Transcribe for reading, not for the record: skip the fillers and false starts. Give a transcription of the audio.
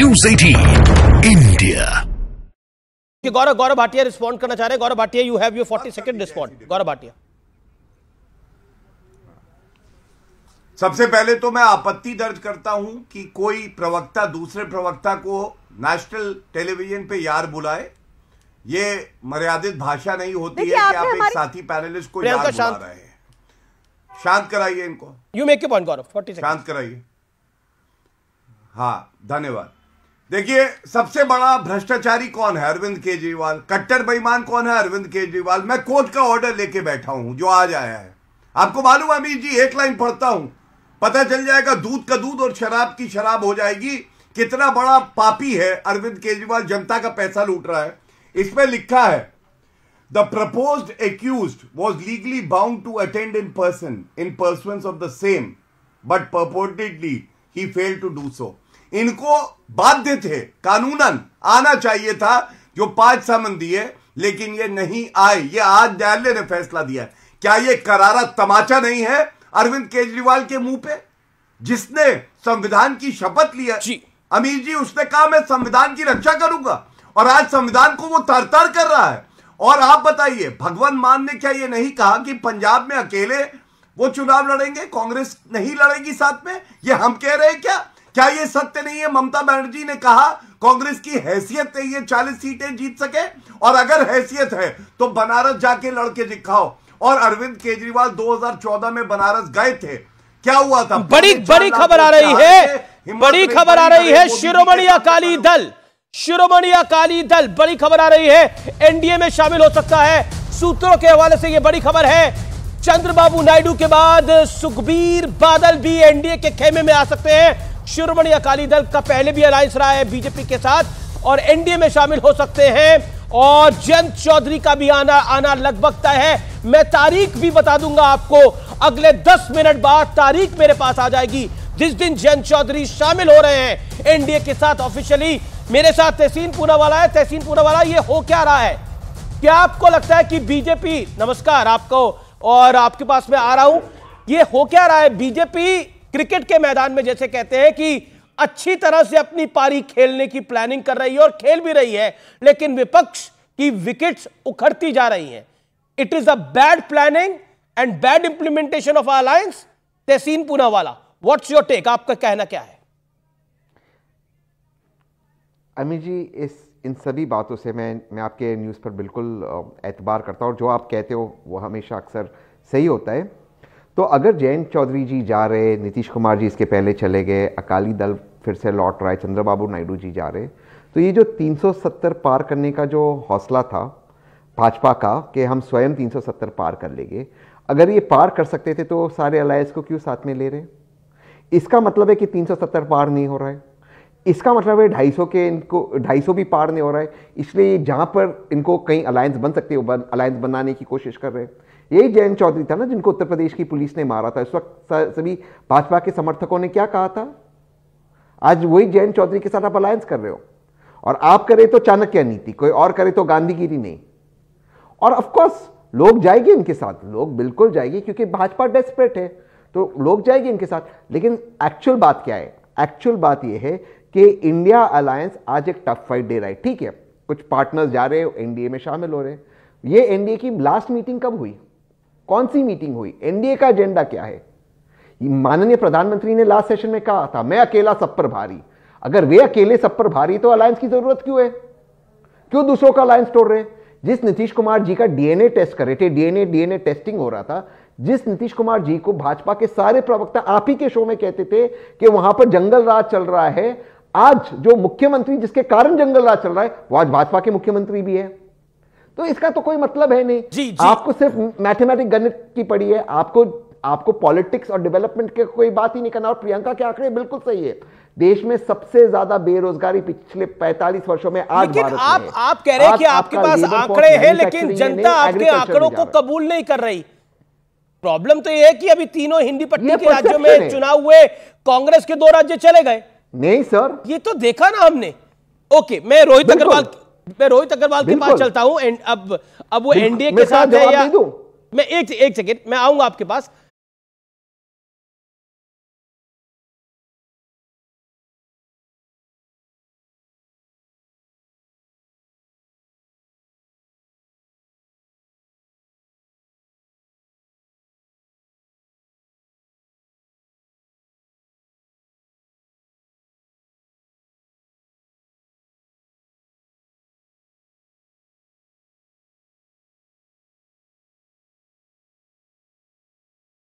News 18 India. Gaurav Bhatia respond करना चाह रहे हैं। Gaurav Bhatia, you have your 40 second respond. Gaurav Bhatia. सबसे पहले तो मैं आपत्ति दर्ज करता हूं कि कोई प्रवक्ता दूसरे प्रवक्ता को नेशनल टेलीविजन पे यार बुलाए। ये मर्यादित भाषा नहीं होती है कि आप एक साथी पैनलिस्ट को यार बुला रहे हैं। शांत कराइए इनको। You make a point Gaurav, 40 second. शांत कराइए। हाँ, धन्यवाद। देखिए, सबसे बड़ा भ्रष्टाचारी कौन है? अरविंद केजरीवाल। कट्टर बेईमान कौन है? अरविंद केजरीवाल। मैं कोर्ट का ऑर्डर लेके बैठा हूं जो आज आया है। आपको मालूम है अमीर जी, एक लाइन पढ़ता हूं, पता चल जाएगा। दूध का दूध और शराब की शराब हो जाएगी। कितना बड़ा पापी है अरविंद केजरीवाल, जनता का पैसा लूट रहा है। इसमें लिखा है, the proposed accused was legally bound to attend in pursuance of the same but purportedly he failed to do so. इनको बाध्य थे, कानूनन आना चाहिए था जो 5 समन दिए, लेकिन ये नहीं आए। ये आज न्यायालय ने फैसला दिया। क्या ये करारा तमाचा नहीं है अरविंद केजरीवाल के मुंह पे, जिसने संविधान की शपथ लिया? अमीर जी, उसने कहा मैं संविधान की रक्षा करूंगा, और आज संविधान को वो तार-तार कर रहा है। और आप बताइए, भगवंत मान ने क्या ये नहीं कहा कि पंजाब में अकेले वो चुनाव लड़ेंगे, कांग्रेस नहीं लड़ेगी साथ में? ये हम कह रहे हैं क्या ये सत्य नहीं है? ममता बनर्जी ने कहा कांग्रेस की हैसियत नहीं है 40 सीटें जीत सके, और अगर हैसियत है तो बनारस जाके लड़के दिखाओ। और अरविंद केजरीवाल 2014 में बनारस गए थे, क्या हुआ था? बड़ी खबर आ रही है, बड़ी खबर आ रही है। शिरोमणि अकाली दल, बड़ी खबर आ रही है, एनडीए में शामिल हो सकता है। सूत्रों के हवाले से यह बड़ी खबर है। चंद्रबाबू नायडू के बाद सुखबीर बादल भी एनडीए के खेमे में आ सकते हैं। शिरोमणि अकाली दल का पहले भी अलायंस रहा है बीजेपी के साथ, और एनडीए में शामिल हो सकते हैं। और जयंत चौधरी का भी आना लगभग तय है। मैं तारीख भी बता दूंगा आपको, अगले 10 मिनट बाद तारीख मेरे पास आ जाएगी जिस दिन जयंत चौधरी शामिल हो रहे हैं एनडीए के साथ ऑफिशियली। मेरे साथ तहसीन पूनावाला है। तहसीन पूनावाला, ये हो क्या रहा है? क्या आपको लगता है कि बीजेपी, नमस्कार आपको, और आपके पास मैं आ रहा हूं, ये हो क्या रहा है? बीजेपी क्रिकेट के मैदान में जैसे कहते हैं कि अच्छी तरह से अपनी पारी खेलने की प्लानिंग कर रही है और खेल भी रही है, लेकिन विपक्ष की विकेट्स उखड़ती जा रही हैं। It is a bad planning and bad implementation of alliance. Tehseen Poonawalla, what's your take? आपका कहना क्या है? अमित जी, इन सभी बातों से मैं आपके न्यूज़ पर बिल्कुल एतबार करता हूँ, और जो आप कहते हो वो हमेशा अक्सर सही होता है। तो अगर जयंत चौधरी जी जा रहे, नीतीश कुमार जी इसके पहले चले गए, अकाली दल फिर से लौट रहा है, चंद्रबाबू नायडू जी जा रहे, तो ये जो 370 पार करने का जो हौसला था भाजपा का कि हम स्वयं 370 पार कर लेंगे, अगर ये पार कर सकते थे तो सारे अलायंस को क्यों साथ में ले रहे? इसका मतलब है कि 370 पार नहीं हो रहा है। इसका मतलब है 250 भी पार नहीं हो रहा है। इसलिए जहां पर इनको कहीं अलायंस बन सकती है, अलायंस बनाने की कोशिश कर रहे हैं। यही जयंत चौधरी था ना जिनको उत्तर प्रदेश की पुलिस ने मारा था। इस वक्त सभी भाजपा के समर्थकों ने क्या कहा था? आज वही जयंत चौधरी के साथ आप अलायंस कर रहे हो, और आप करें तो चाणक्य नीति, कोई और करे तो गांधीगिरी नहीं। और ऑफकोर्स लोग जाएंगे इनके साथ, लोग बिल्कुल जाएंगे, क्योंकि भाजपा डेस्परेट है, तो लोग जाएंगे इनके साथ। लेकिन एक्चुअल बात क्या है? एक्चुअल बात यह है कि इंडिया अलायंस आज एक टफ फाइट दे रहा है। ठीक है, कुछ पार्टनर्स जा रहे हैं, एनडीए में शामिल हो रहे हैं। ये एनडीए की लास्ट मीटिंग कब हुई? कौन सी मीटिंग हुई? एनडीए का एजेंडा क्या है? माननीय प्रधानमंत्री ने लास्ट सेशन में कहा था, मैं अकेला सब पर भारी। अगर वे अकेले सब पर भारी, तो अलायंस की जरूरत क्यों है? क्यों दूसरों का अलायंस तोड़ रहे हैं? जिस नीतीश कुमार जी का डीएनए टेस्ट कर रहे थे, डीएनए टेस्टिंग हो रहा था, जिस नीतीश कुमार जी को भाजपा के सारे प्रवक्ता आप ही के शो में कहते थे कि वहां पर जंगल राज चल रहा है, आज जो मुख्यमंत्री जिसके कारण जंगल राज चल रहा है, वो आज भाजपा के मुख्यमंत्री भी है। तो इसका तो कोई मतलब है नहीं। जी। आपको सिर्फ मैथमेटिक्स गणित की पड़ी है, आपको पॉलिटिक्स और डेवलपमेंट के कोई बात ही नहीं करना। और प्रियंका के आंकड़े बिल्कुल सही है, देश में सबसे ज्यादा बेरोजगारी पिछले 45 वर्षों में आज भारत में है। आप कह रहे हैं कि आपके पास आंकड़े हैं, लेकिन जनता आपके आंकड़ों को कबूल नहीं कर रही। प्रॉब्लम तो यह है कि अभी तीनों हिंदी पट्टी के राज्यों में चुनाव हुए, कांग्रेस के 2 राज्य चले गए। नहीं सर, ये तो देखा ना हमने। ओके, मैं रोहित अग्रवाल के पास चलता हूं। अब वो एनडीए के साथ है या मैं एक सेकेंड, मैं आऊंगा आपके पास।